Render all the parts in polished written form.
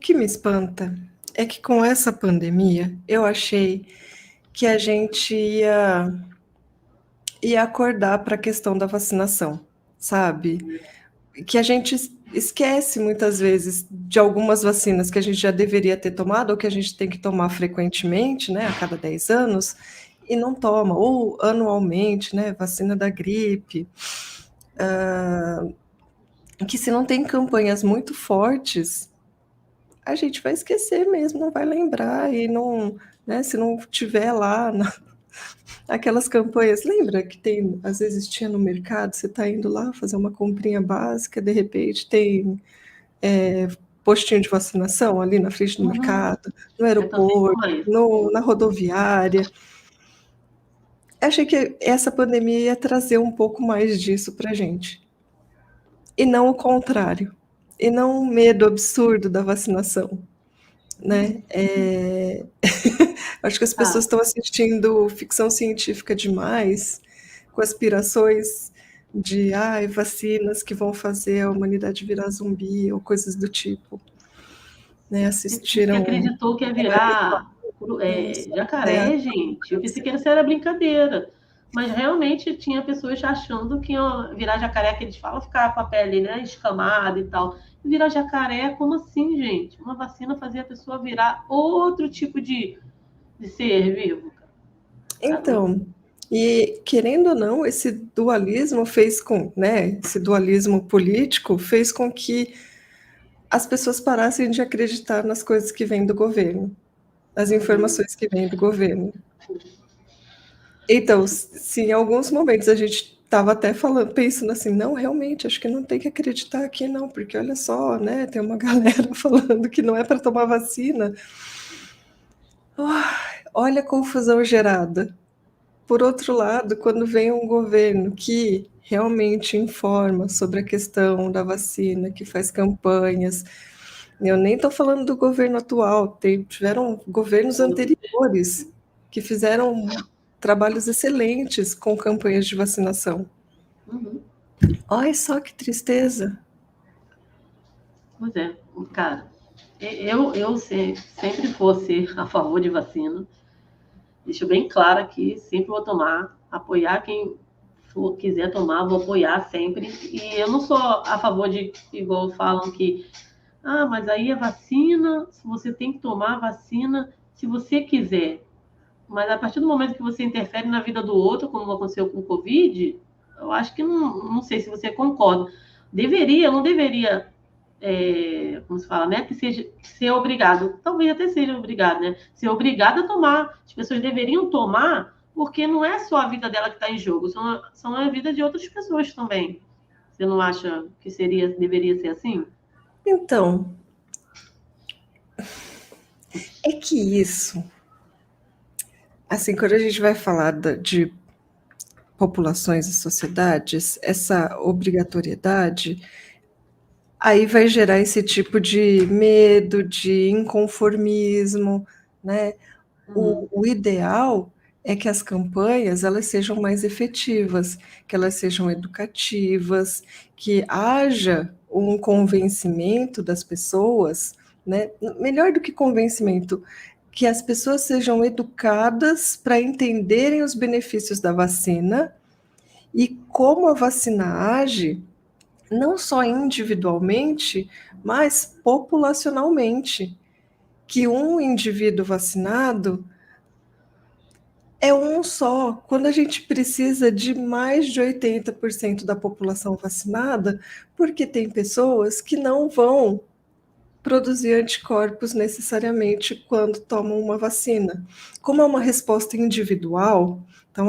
que me espanta é que com essa pandemia eu achei que a gente ia acordar para a questão da vacinação, sabe? Que a gente esquece muitas vezes de algumas vacinas que a gente já deveria ter tomado ou que a gente tem que tomar frequentemente, né, a cada 10 anos, e não toma, ou anualmente, né, vacina da gripe, que se não tem campanhas muito fortes, a gente vai esquecer mesmo, não vai lembrar e não, né, se não tiver lá aquelas campanhas, lembra que tem, às vezes tinha no mercado, você está indo lá fazer uma comprinha básica, de repente tem postinho de vacinação ali na frente do Uhum. mercado, no Eu também aeroporto, tomo isso. na rodoviária. Achei que essa pandemia ia trazer um pouco mais disso para a gente. E não o contrário. E não o medo absurdo da vacinação, né? Acho que as pessoas Ah, estão assistindo ficção científica demais, com aspirações de vacinas que vão fazer a humanidade virar zumbi ou coisas do tipo. Né? gente que Assistiram acreditou que ia Harry virar Potter, jacaré, gente. Eu pensei que isso era brincadeira. Mas realmente tinha pessoas achando que iam virar jacaré, que eles falam, ficar com a pele, né, escamada e tal. E virar jacaré, como assim, gente? Uma vacina fazia a pessoa virar outro tipo de ser vivo. Tá doido. Então, e querendo ou não, esse dualismo fez com, né, esse dualismo político fez com que as pessoas parassem de acreditar nas coisas que vêm do governo, nas Uhum. informações que vêm do governo. Então, se em alguns momentos a gente estava até falando, pensando assim, não, realmente, acho que não tem que acreditar aqui, não, porque olha só, né, tem uma galera falando que não é para tomar vacina. Olha a confusão gerada. Por outro lado, quando vem um governo que realmente informa sobre a questão da vacina, que faz campanhas, eu nem estou falando do governo atual, tiveram governos anteriores que fizeram trabalhos excelentes com campanhas de vacinação. Uhum. Olha só que tristeza. Pois é, cara, sempre vou ser a favor de vacina. Deixo bem claro aqui, sempre vou tomar, apoiar quem quiser tomar, vou apoiar sempre. E eu não sou a favor de, igual falam que, mas aí a vacina, você tem que tomar a vacina se você quiser. Mas a partir do momento que você interfere na vida do outro, como aconteceu com o Covid, eu acho que não sei se você concorda. Não deveria como se fala, né? Que seja ser obrigado. Talvez até seja obrigado, né? Ser obrigado a tomar. As pessoas deveriam tomar, porque não é só a vida dela que está em jogo, são a vida de outras pessoas também. Você não acha que deveria ser assim? Então, é que isso, assim, quando a gente vai falar de populações e sociedades, essa obrigatoriedade aí vai gerar esse tipo de medo, de inconformismo, né? Uhum. O ideal é que as campanhas elas sejam mais efetivas, que elas sejam educativas, que haja um convencimento das pessoas, né? Melhor do que convencimento, que as pessoas sejam educadas para entenderem os benefícios da vacina e como a vacina age não só individualmente, mas populacionalmente, que um indivíduo vacinado é um só. Quando a gente precisa de mais de 80% da população vacinada, porque tem pessoas que não vão produzir anticorpos necessariamente quando tomam uma vacina. Como é uma resposta individual, então,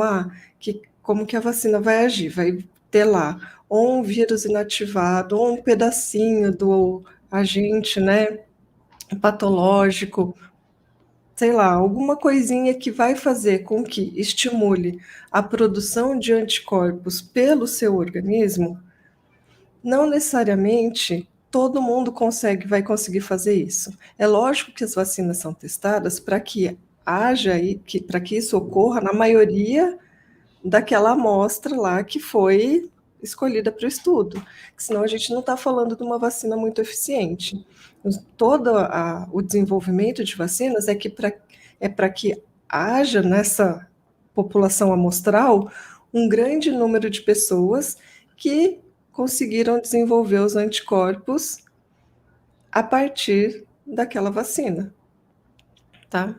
como que a vacina vai agir? Vai ter lá ou um vírus inativado, ou um pedacinho do agente, né, patológico, sei lá, alguma coisinha que vai fazer com que estimule a produção de anticorpos pelo seu organismo, não necessariamente todo mundo vai conseguir fazer isso. É lógico que as vacinas são testadas para que haja e para que isso ocorra na maioria daquela amostra lá que foi, escolhida para o estudo, senão a gente não está falando de uma vacina muito eficiente. Todo o desenvolvimento de vacinas é para que haja nessa população amostral um grande número de pessoas que conseguiram desenvolver os anticorpos a partir daquela vacina, tá?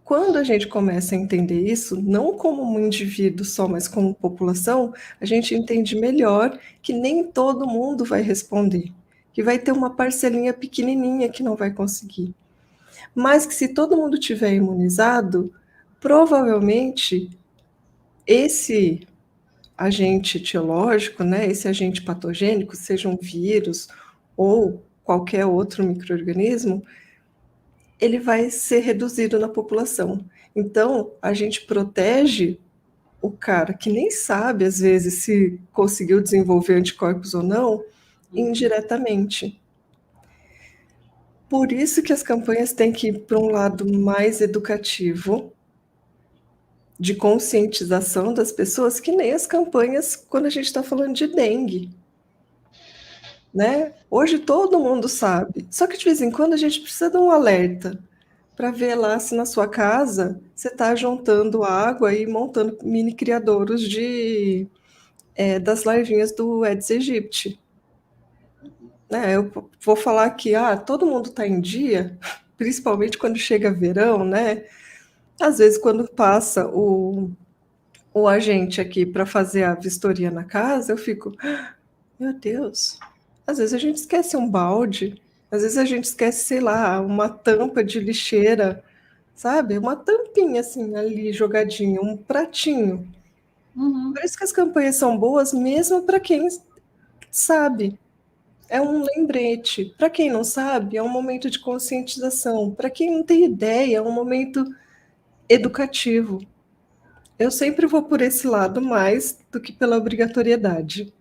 Quando a gente começa a entender isso, não como um indivíduo só, mas como população, a gente entende melhor que nem todo mundo vai responder, que vai ter uma parcelinha pequenininha que não vai conseguir. Mas que se todo mundo tiver imunizado, provavelmente esse agente etiológico, né, esse agente patogênico, seja um vírus ou qualquer outro micro-organismo, ele vai ser reduzido na população. Então, a gente protege o cara que nem sabe, às vezes, se conseguiu desenvolver anticorpos ou não, indiretamente. Por isso que as campanhas têm que ir para um lado mais educativo, de conscientização das pessoas, que nem as campanhas quando a gente está falando de dengue. Né? Hoje todo mundo sabe, só que de vez em quando a gente precisa de um alerta para ver lá se na sua casa você está juntando água e montando mini criadouros das larvinhas do Aedes aegypti. Né? Eu vou falar que todo mundo está em dia, principalmente quando chega verão, né? Às vezes quando passa o agente aqui para fazer a vistoria na casa, eu fico, meu Deus, às vezes a gente esquece um balde, às vezes a gente esquece, sei lá, uma tampa de lixeira, sabe? Uma tampinha assim ali jogadinha, um pratinho. Uhum. Por isso que as campanhas são boas, mesmo para quem sabe. É um lembrete. Para quem não sabe, é um momento de conscientização. Para quem não tem ideia, é um momento educativo. Eu sempre vou por esse lado mais do que pela obrigatoriedade.